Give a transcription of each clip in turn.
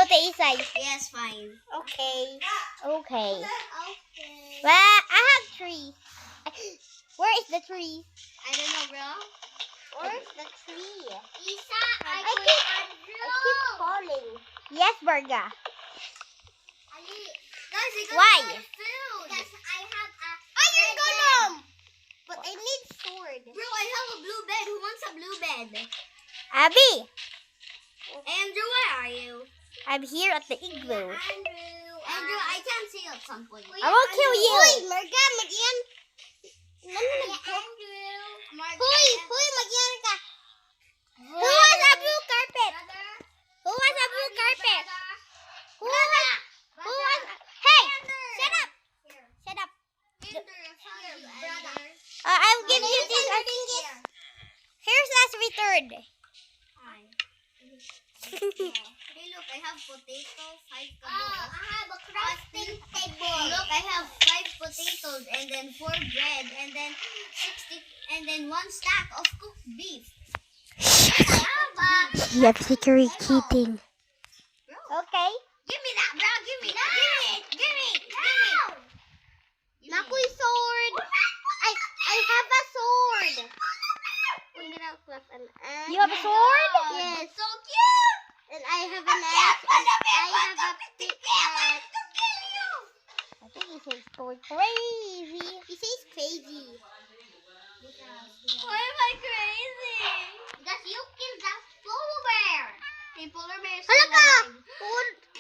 to Isay. Yes, fine. Okay. Okay. Well, I have trees. Where is the tree? I don't know, bro. Where's the tree? Isa, I keep falling. Yes, Berga. Guys, I got Why? food. Because I have a You're gonna. But I need sword. Bro, I have a blue bed. Who wants a blue bed? Abby, Andrew, where are you? I'm here at the igloo. Andrew, I can see you at some point. I will kill you. Hoy, Marga, mag-iyan. Andrew. Hoy, mag-iyan ka. Who has a blue carpet? Who has a blue carpet? Who has Hey, shut up. Shut up. I'll give you this. Here's last return. Hey, look, I have potato, 5 kabos. I have a crafting table. Look, I have 5 potatoes, and then 4 bread, and then 60, and then 1 stack of cooked beef. You have secret keeping. Okay. Give me that, bro. Give me that. Give me. Nakoy sword. I have a sword. You have a sword? Yes. So cute. And I have an axe. And I have a pickaxe. I think he says going crazy. He says crazy. Why am I crazy? Because you killed that polar bear. Hey, polar bear is Hala ka!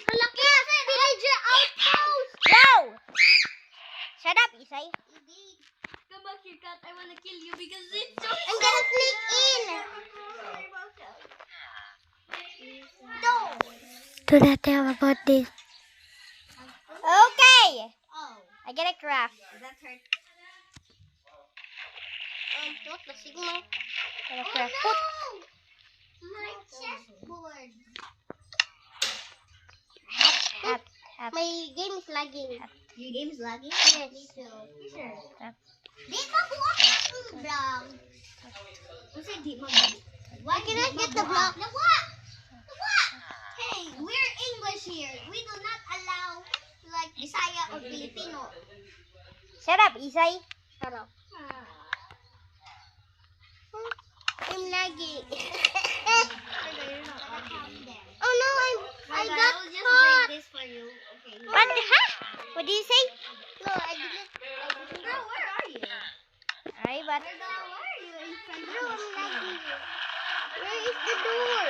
Halaka! Villager outpost! Wow! Shut up, Isay. Come back here, cat. I wanna kill you because it's so I'm gonna sneak in. No! Do not tell about this. Okay. Oh, I get a craft. that hurt. What the signal? Get a Oh craft. no! My chessboard. Tap. My game is lagging. Your game is lagging? Yes. Me too. Sure. Tap. Di mo buwak ang vlog. Kasi di mo buwak. Why I cannot get the block. What? Hey, we're English here. We do not allow like Bisaya or Filipino. Shut up, Isay. Shut up. I'm lagging. Oh no, I got I'll just caught. break this for you. Okay. What? Huh? What did you say? No, I didn't. Girl, where are you? Alright, but Where are you? In front no, of I'm me. lagging. Where is the door?